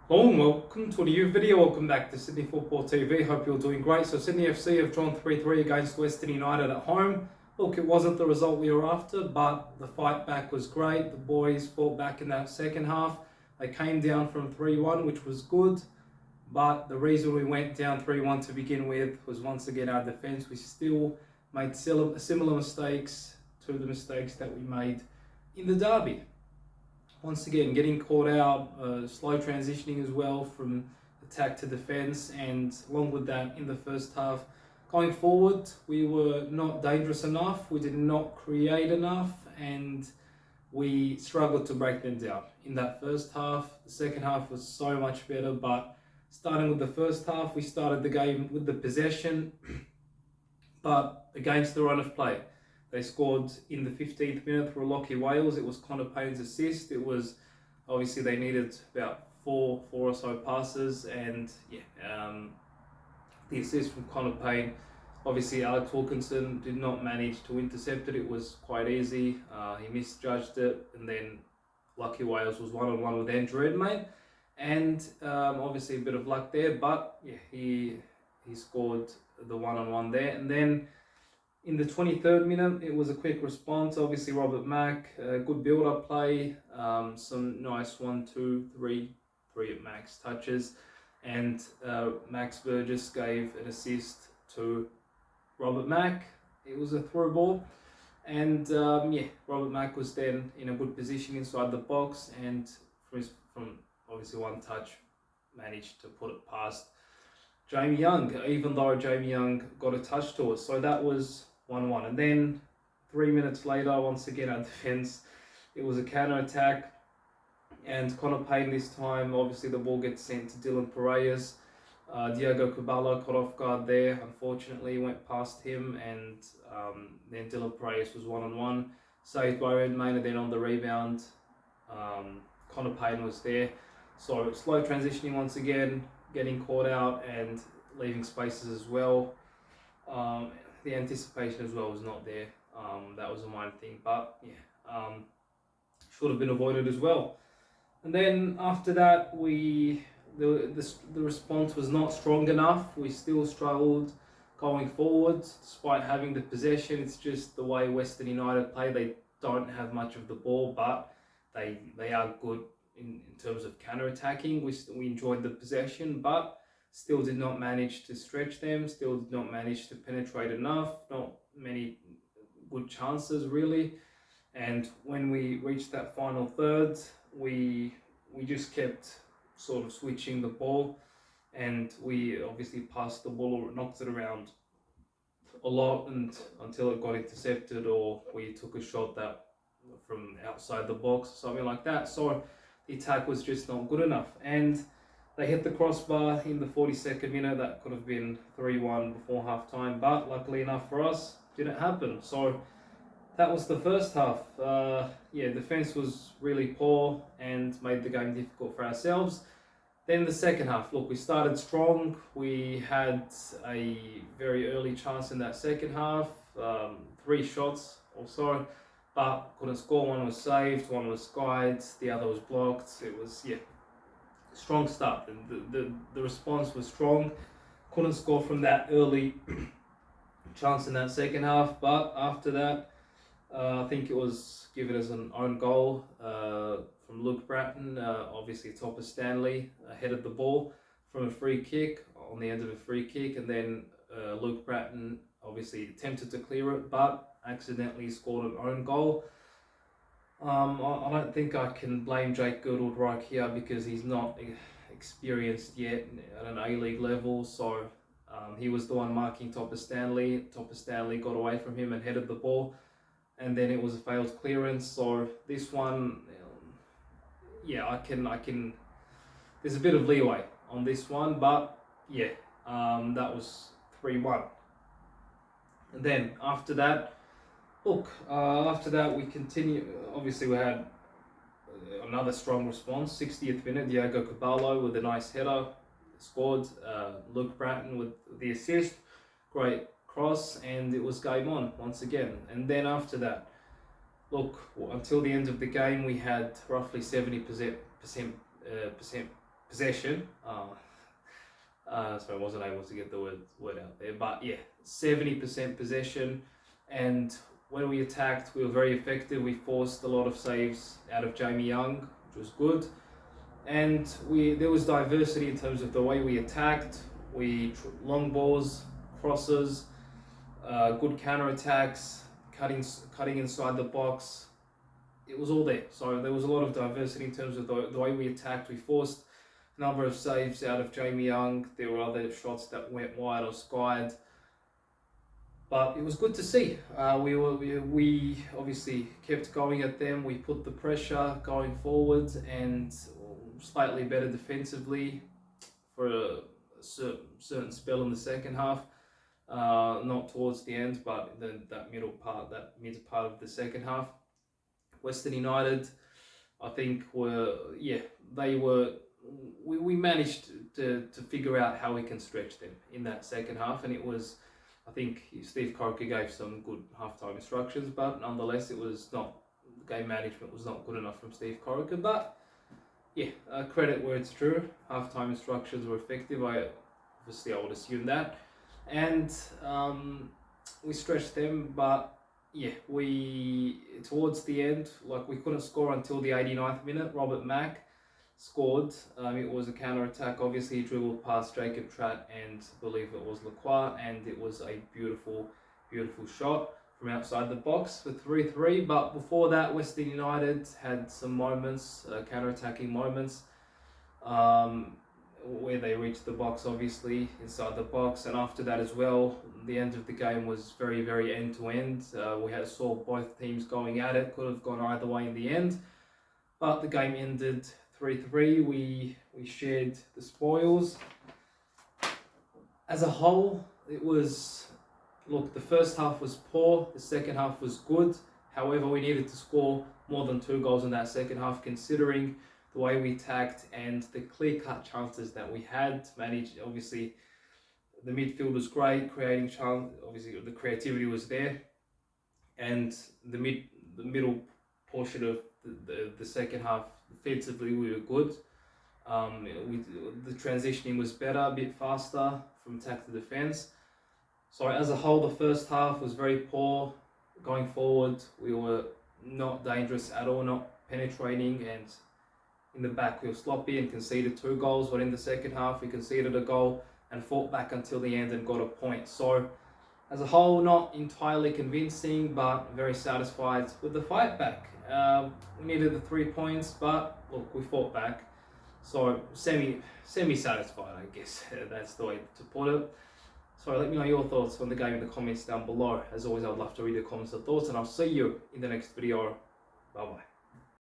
Hello and welcome to a new video. Welcome back to Sydney Football TV. Hope you're doing great. So Sydney FC have drawn 3-3 against Western United at home. Look, it wasn't the result we were after, but the fight back was great. The boys fought back in that second half. They came down from 3-1, which was good. But the reason we went down 3-1 to begin with was once again our defence. We still made similar mistakes to the mistakes that we made in the derby. Once again, getting caught out, slow transitioning as well from attack to defence, and along with that, in the first half, going forward, we were not dangerous enough, we did not create enough, and we struggled to break them down. In that first half, the second half was so much better, but starting with the first half, we started the game with the possession, but against the run of play. They scored in the 15th minute through Lockie Wales. It was Connor Payne's assist. It was obviously they needed about four or so passes, and the assist from Connor Payne. Obviously, Alex Wilkinson did not manage to intercept it. It was quite easy. He misjudged it, and then Lockie Wales was one-on-one with Andrew Redmayne, and obviously a bit of luck there. But yeah, he scored the one-on-one there, and then in the 23rd minute, it was a quick response. Obviously, Robert Mack, good build-up play, some nice 1, 2, 3 at max touches, and Max Burgess gave an assist to Robert Mack. It was a through ball, and Robert Mack was then in a good position inside the box, and from obviously one touch, managed to put it past Jamie Young, even though Jamie Young got a touch to it. So that was 1-1. And then 3 minutes later, once again, our defence, it was a counter-attack. And Connor Payne this time, obviously the ball gets sent to Dylan Paredes. Diogo Kubala caught off guard there. Unfortunately, went past him. And then Dylan Paredes was one-on-one. Saved by Redmayne, and then on the rebound, Connor Payne was there. So slow transitioning once again, getting caught out and leaving spaces as well. The anticipation as well was not there. That was a minor thing, but should have been avoided as well. And then after that, the response was not strong enough. We still struggled going forward, despite having the possession. It's just the way Western United play. They don't have much of the ball, but they are good in terms of counter-attacking. We enjoyed the possession, but still did not manage to stretch them, still did not manage to penetrate enough, not many good chances really. And when we reached that final third, we just kept sort of switching the ball, and we obviously passed the ball or knocked it around a lot and until it got intercepted, or we took a shot that from outside the box or something like that. So the attack was just not good enough, and they hit the crossbar in the 42nd minute. That could have been 3-1 before half-time, but luckily enough for us, didn't happen. So that was the first half. Defence was really poor and made the game difficult for ourselves. Then the second half, look, we started strong. We had a very early chance in that second half, 3 shots or so, but couldn't score. One was saved, one was skied, the other was blocked. It was, strong start. The response was strong. Couldn't score from that early chance in that second half, but after that, I think it was given as an own goal from Luke Bratton. Obviously, Topper Stanley headed the ball from a free kick on the end of a free kick, and then Luke Bratton obviously attempted to clear it, but accidentally scored an own goal. I don't think I can blame Jake Girdle here because he's not experienced yet at an A-League level. So he was the one marking Topper Stanley. Topper Stanley got away from him and headed the ball, and then it was a failed clearance. So this one, I can. There's a bit of leeway on this one, but that was 3-1. And then after that. After that we continue. Obviously we had another strong response. 60th minute, Diogo Kubala with a nice header scored. Luke Bratton with the assist. Great cross, and it was game on once again. And then after that, until the end of the game, we had roughly 70% possession. So I wasn't able to get the word out there, but yeah, 70% possession, and when we attacked, we were very effective. We forced a lot of saves out of Jamie Young, which was good, and there was diversity in terms of the way we attacked. Long balls, crosses, good counter attacks, cutting inside the box. It was all there. So there was a lot of diversity in terms of the way we attacked. We forced a number of saves out of Jamie Young. There were other shots that went wide or skied. But it was good to see. We obviously kept going at them. We put the pressure going forward and slightly better defensively for a certain spell in the second half. Not towards the end, but that mid part of the second half. Western United, I think we managed to figure out how we can stretch them in that second half, and it was, I think Steve Corica gave some good halftime instructions, but nonetheless game management was not good enough from Steve Corica. But yeah, credit where it's true, halftime instructions were effective. I would assume that, and we stretched them, but yeah, towards the end, we couldn't score until the 89th minute. Robert Mack scored. It was a counter attack. Obviously, he dribbled past Jacob Tratt and I believe it was Lacroix, and it was a beautiful, beautiful shot from outside the box for 3-3. But before that, Western United had some moments, counter attacking moments, where they reached the box, obviously inside the box, and after that as well, the end of the game was very, very end to end. We saw both teams going at it. Could have gone either way in the end, but the game ended 3-3. We shared the spoils. As a whole, the first half was poor, the second half was good. However, we needed to score more than 2 goals in that second half, considering the way we attacked and the clear-cut chances that we had managed. Obviously, the midfield was great, creating chance. Obviously, the creativity was there, and the middle portion of the second half, defensively, we were good. The transitioning was better, a bit faster from attack to defense. So as a whole, the first half was very poor. Going forward, we were not dangerous at all, not penetrating, and in the back we were sloppy and conceded 2 goals. But in the second half, we conceded a goal and fought back until the end and got a point. So as a whole, not entirely convincing, but very satisfied with the fight back. We needed the 3 points, but look, we fought back. So semi-satisfied, I guess. That's the way to put it. So let me know your thoughts on the game in the comments down below. As always, I would love to read your comments and thoughts, and I'll see you in the next video. Bye bye.